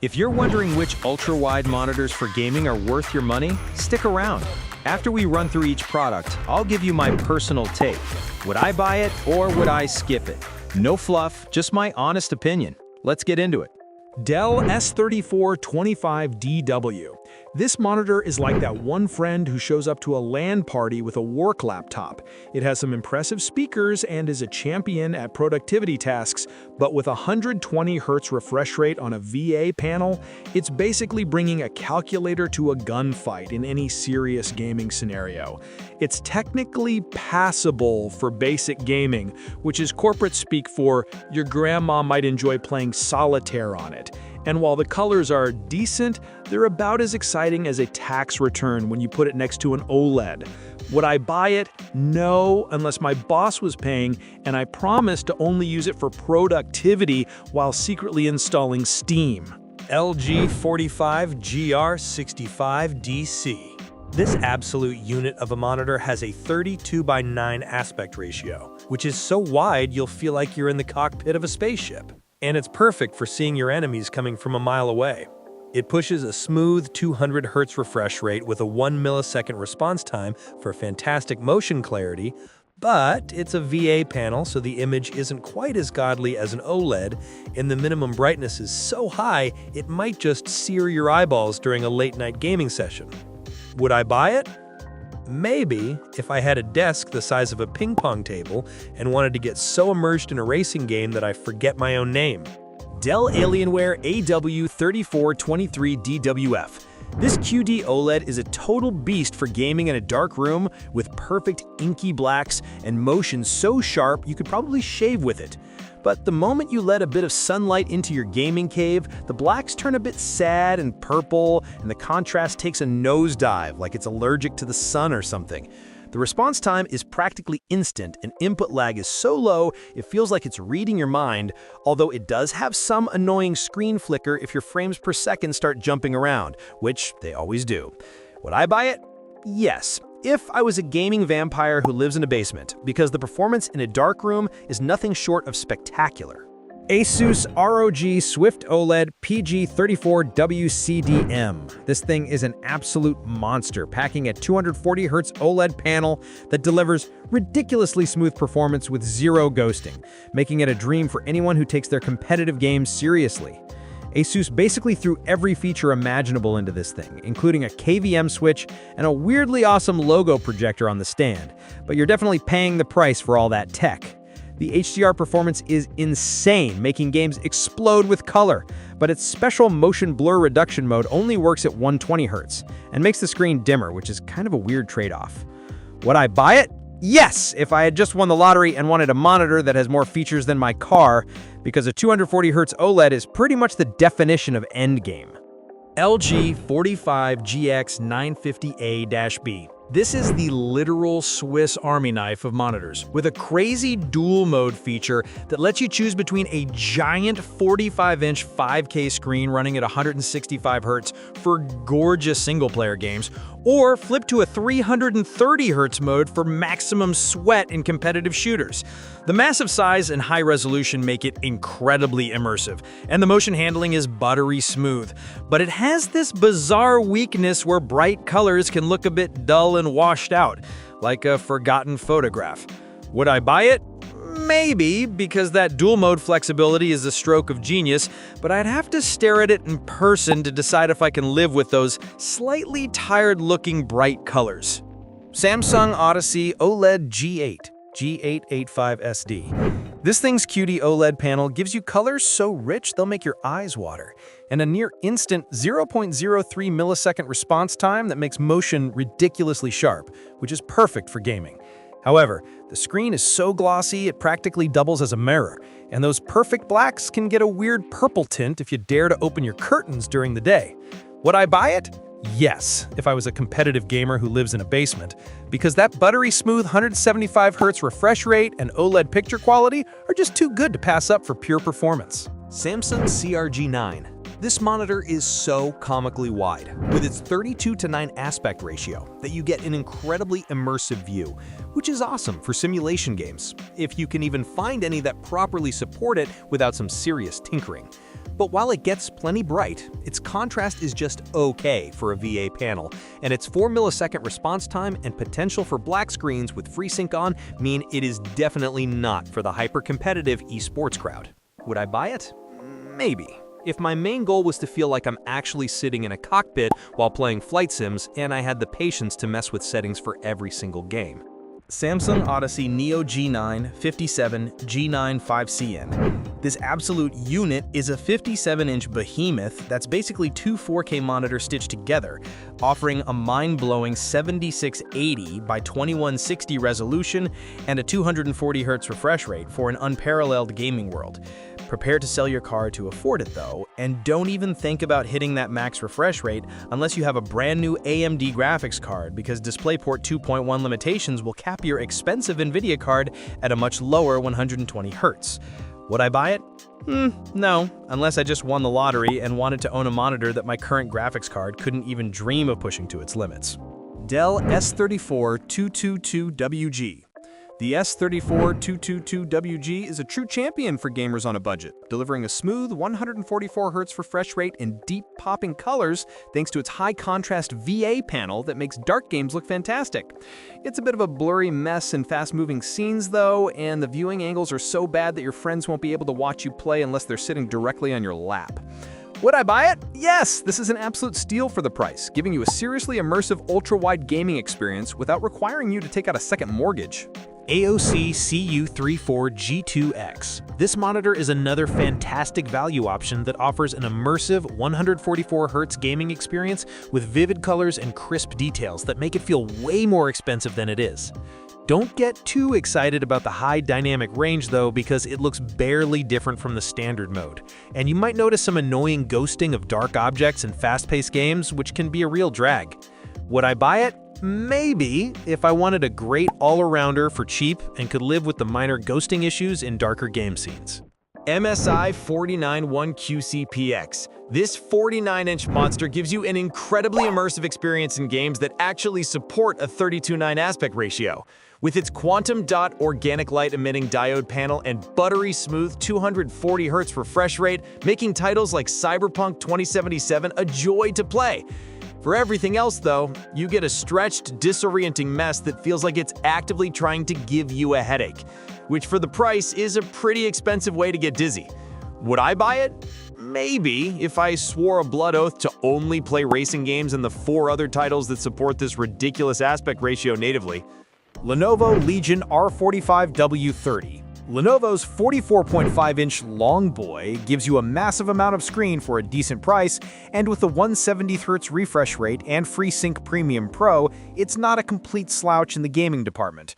If you're wondering which ultra-wide monitors for gaming are worth your money, stick around. After we run through each product, I'll give you my personal take. Would I buy it or would I skip it? No fluff, just my honest opinion. Let's get into it. Dell S3425DW. This monitor is like that one friend who shows up to a LAN party with a work laptop. It has some impressive speakers and is a champion at productivity tasks, but with a 120 Hz refresh rate on a VA panel, it's basically bringing a calculator to a gunfight in any serious gaming scenario. It's technically passable for basic gaming, which is corporate speak for your grandma might enjoy playing solitaire on it. And while the colors are decent, they're about as exciting as a tax return when you put it next to an OLED. Would I buy it? No, unless my boss was paying and I promised to only use it for productivity while secretly installing Steam. LG 45GR65DC. This absolute unit of a monitor has a 32:9 aspect ratio, which is so wide you'll feel like you're in the cockpit of a spaceship. And it's perfect for seeing your enemies coming from a mile away. It pushes a smooth 200 Hz refresh rate with a 1 millisecond response time for fantastic motion clarity, but it's a VA panel, so the image isn't quite as godly as an OLED, and the minimum brightness is so high it might just sear your eyeballs during a late-night gaming session. Would I buy it? Maybe, if I had a desk the size of a ping pong table and wanted to get so immersed in a racing game that I forget my own name. Dell Alienware AW3423DWF. This QD OLED is a total beast for gaming in a dark room with perfect inky blacks and motion so sharp you could probably shave with it. But the moment you let a bit of sunlight into your gaming cave, the blacks turn a bit sad and purple, and the contrast takes a nosedive like it's allergic to the sun or something. The response time is practically instant, and input lag is so low it feels like it's reading your mind, although it does have some annoying screen flicker if your frames per second start jumping around, which they always do. Would I buy it? Yes. If I was a gaming vampire who lives in a basement, because the performance in a dark room is nothing short of spectacular. Asus ROG Swift OLED PG34WCDM. This thing is an absolute monster, packing a 240 Hz OLED panel that delivers ridiculously smooth performance with zero ghosting, making it a dream for anyone who takes their competitive games seriously. Asus basically threw every feature imaginable into this thing, including a KVM switch and a weirdly awesome logo projector on the stand, but you're definitely paying the price for all that tech. The HDR performance is insane, making games explode with color, but its special motion blur reduction mode only works at 120 Hz and makes the screen dimmer, which is kind of a weird trade-off. Would I buy it? Yes, if I had just won the lottery and wanted a monitor that has more features than my car, because a 240 Hz OLED is pretty much the definition of endgame. LG 45GX950A-B. This is the literal Swiss Army knife of monitors, with a crazy dual mode feature that lets you choose between a giant 45-inch 5K screen running at 165 Hz for gorgeous single-player games, or flip to a 330 Hz mode for maximum sweat in competitive shooters. The massive size and high resolution make it incredibly immersive, and the motion handling is buttery smooth. But it has this bizarre weakness where bright colors can look a bit dull and washed out, like a forgotten photograph. Would I buy it? Maybe, because that dual mode flexibility is a stroke of genius, but I'd have to stare at it in person to decide if I can live with those slightly tired-looking bright colors. Samsung Odyssey OLED G8, G885SD. This thing's QD OLED panel gives you colors so rich they'll make your eyes water, and a near-instant 0.03 millisecond response time that makes motion ridiculously sharp, which is perfect for gaming. However, the screen is so glossy it practically doubles as a mirror, and those perfect blacks can get a weird purple tint if you dare to open your curtains during the day. Would I buy it? Yes, if I was a competitive gamer who lives in a basement, because that buttery smooth 175 Hz refresh rate and OLED picture quality are just too good to pass up for pure performance. Samsung CRG9. This monitor is so comically wide, with its 32:9 aspect ratio, that you get an incredibly immersive view, which is awesome for simulation games, if you can even find any that properly support it without some serious tinkering. But while it gets plenty bright, its contrast is just okay for a VA panel, and its 4-millisecond response time and potential for black screens with FreeSync on mean it is definitely not for the hyper-competitive esports crowd. Would I buy it? Maybe. If my main goal was to feel like I'm actually sitting in a cockpit while playing flight sims and I had the patience to mess with settings for every single game. Samsung Odyssey Neo G9 57 G9 5CN. This absolute unit is a 57-inch behemoth that's basically two 4K monitors stitched together, offering a mind-blowing 7680 by 2160 resolution and a 240 Hz refresh rate for an unparalleled gaming world. Prepare to sell your car to afford it though, and don't even think about hitting that max refresh rate unless you have a brand new AMD graphics card, because DisplayPort 2.1 limitations will cap your expensive NVIDIA card at a much lower 120 Hz. Would I buy it? No, unless I just won the lottery and wanted to own a monitor that my current graphics card couldn't even dream of pushing to its limits. Dell S34-222WG. The S34-222WG is a true champion for gamers on a budget, delivering a smooth 144 Hz refresh rate and deep popping colors thanks to its high-contrast VA panel that makes dark games look fantastic. It's a bit of a blurry mess in fast-moving scenes though, and the viewing angles are so bad that your friends won't be able to watch you play unless they're sitting directly on your lap. Would I buy it? Yes! This is an absolute steal for the price, giving you a seriously immersive ultra-wide gaming experience without requiring you to take out a second mortgage. AOC CU34G2X. This monitor is another fantastic value option that offers an immersive 144 Hz gaming experience with vivid colors and crisp details that make it feel way more expensive than it is. Don't get too excited about the high dynamic range though, because it looks barely different from the standard mode. And you might notice some annoying ghosting of dark objects in fast-paced games, which can be a real drag. Would I buy it? Maybe, if I wanted a great all-arounder for cheap and could live with the minor ghosting issues in darker game scenes. MSI 491QCPX. This 49-inch monster gives you an incredibly immersive experience in games that actually support a 32:9 aspect ratio. With its quantum dot organic light emitting diode panel and buttery smooth 240 Hz refresh rate, making titles like Cyberpunk 2077 a joy to play. For everything else though, you get a stretched, disorienting mess that feels like it's actively trying to give you a headache, which for the price is a pretty expensive way to get dizzy. Would I buy it? Maybe, if I swore a blood oath to only play racing games and the 4 other titles that support this ridiculous aspect ratio natively. Lenovo Legion R45W30. Lenovo's 44.5-inch long boy gives you a massive amount of screen for a decent price, and with the 170 Hz refresh rate and FreeSync Premium Pro, it's not a complete slouch in the gaming department.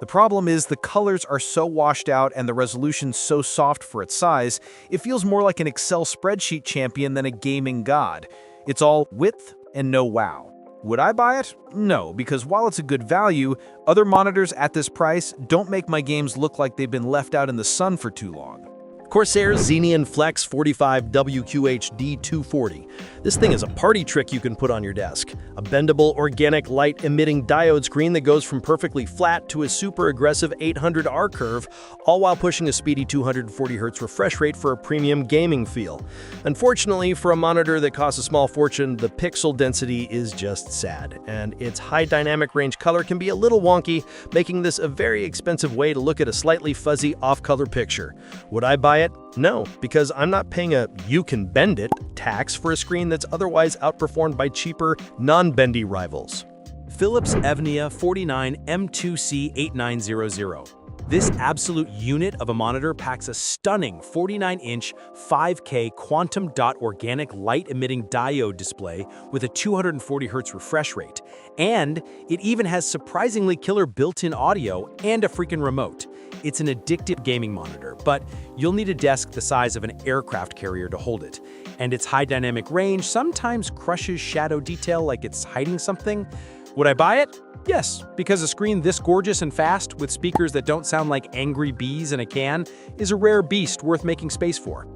The problem is the colors are so washed out and the resolution so soft for its size, it feels more like an Excel spreadsheet champion than a gaming god. It's all width and no wow. Would I buy it? No, because while it's a good value, other monitors at this price don't make my games look like they've been left out in the sun for too long. Corsair Xenion Flex 45 WQHD 240. This thing is a party trick you can put on your desk. A bendable, organic, light-emitting diode screen that goes from perfectly flat to a super aggressive 800 R curve, all while pushing a speedy 240 Hz refresh rate for a premium gaming feel. Unfortunately, for a monitor that costs a small fortune, the pixel density is just sad, and its high dynamic range color can be a little wonky, making this a very expensive way to look at a slightly fuzzy, off-color picture. Would I buy it? No, because I'm not paying a "you can bend it" tax for a screen that's otherwise outperformed by cheaper, non-bendy rivals. Philips Evnia 49 M2C8900. This absolute unit of a monitor packs a stunning 49-inch 5K quantum dot organic light-emitting diode display with a 240 Hz refresh rate. And it even has surprisingly killer built-in audio and a freaking remote. It's an addictive gaming monitor, but you'll need a desk the size of an aircraft carrier to hold it. And its high dynamic range sometimes crushes shadow detail like it's hiding something. Would I buy it? Yes, because a screen this gorgeous and fast, with speakers that don't sound like angry bees in a can, is a rare beast worth making space for.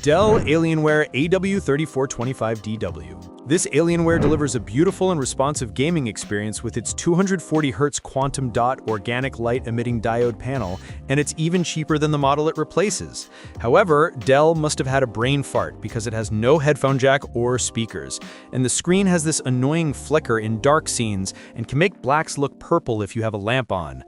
Dell Alienware AW3425DW. This Alienware delivers a beautiful and responsive gaming experience with its 240Hz quantum dot organic light emitting diode panel, and it's even cheaper than the model it replaces. However, Dell must have had a brain fart because it has no headphone jack or speakers, and the screen has this annoying flicker in dark scenes and can make blacks look purple if you have a lamp on.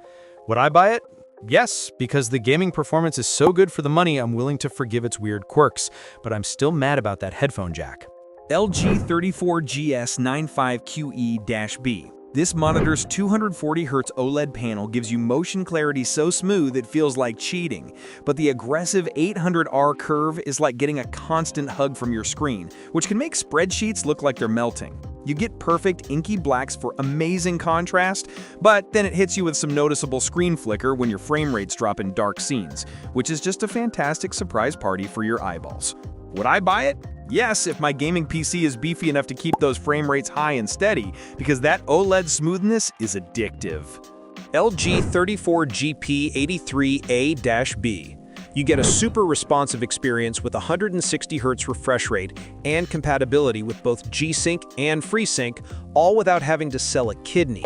Would I buy it? Yes, because the gaming performance is so good for the money, I'm willing to forgive its weird quirks, but I'm still mad about that headphone jack. LG 34GS95QE-B. This monitor's 240Hz OLED panel gives you motion clarity so smooth it feels like cheating, but the aggressive 800R curve is like getting a constant hug from your screen, which can make spreadsheets look like they're melting. You get perfect inky blacks for amazing contrast, but then it hits you with some noticeable screen flicker when your frame rates drop in dark scenes, which is just a fantastic surprise party for your eyeballs. Would I buy it? Yes, if my gaming PC is beefy enough to keep those frame rates high and steady, because that OLED smoothness is addictive. LG 34GP83A-B. You get a super responsive experience with 160Hz refresh rate and compatibility with both G-Sync and FreeSync, all without having to sell a kidney.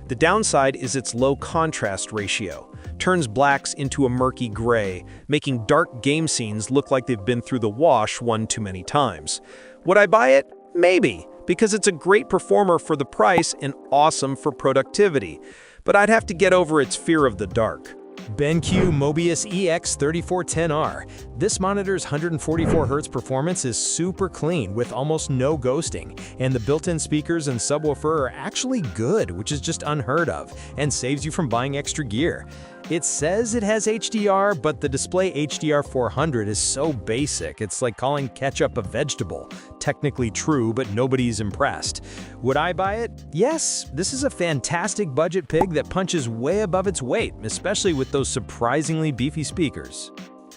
The downside is its low contrast ratio. Turns blacks into a murky gray, making dark game scenes look like they've been through the wash one too many times. Would I buy it? Maybe, because it's a great performer for the price and awesome for productivity. But I'd have to get over its fear of the dark. BenQ Mobius EX3410R. This monitor's 144Hz performance is super clean with almost no ghosting, and the built-in speakers and subwoofer are actually good, which is just unheard of, and saves you from buying extra gear. It says it has HDR, but the display HDR 400 is so basic, it's like calling ketchup a vegetable. Technically true, but nobody's impressed. Would I buy it? Yes, this is a fantastic budget pig that punches way above its weight, especially with those surprisingly beefy speakers.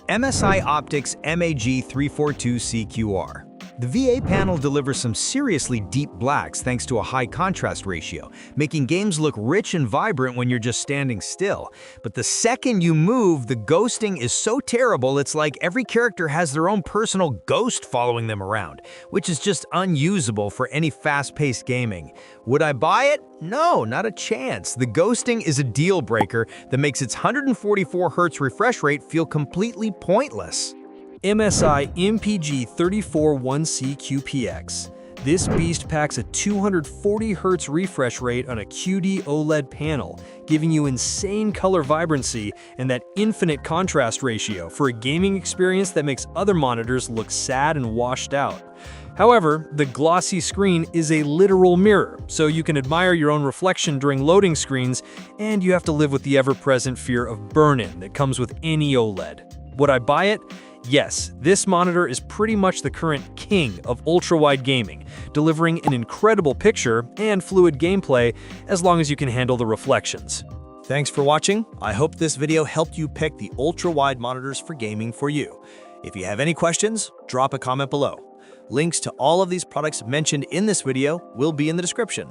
MSI Optics MAG342CQR. The VA panel delivers some seriously deep blacks thanks to a high contrast ratio, making games look rich and vibrant when you're just standing still. But the second you move, the ghosting is so terrible it's like every character has their own personal ghost following them around, which is just unusable for any fast-paced gaming. Would I buy it? No, not a chance. The ghosting is a deal breaker that makes its 144Hz refresh rate feel completely pointless. MSI MPG341CQPX. This beast packs a 240Hz refresh rate on a QD OLED panel, giving you insane color vibrancy and that infinite contrast ratio for a gaming experience that makes other monitors look sad and washed out. However, the glossy screen is a literal mirror, so you can admire your own reflection during loading screens, and you have to live with the ever-present fear of burn-in that comes with any OLED. Would I buy it? Yes, this monitor is pretty much the current king of ultra-wide gaming, delivering an incredible picture and fluid gameplay as long as you can handle the reflections. Thanks for watching. I hope this video helped you pick the ultra-wide monitors for gaming for you. If you have any questions, drop a comment below. Links to all of these products mentioned in this video will be in the description.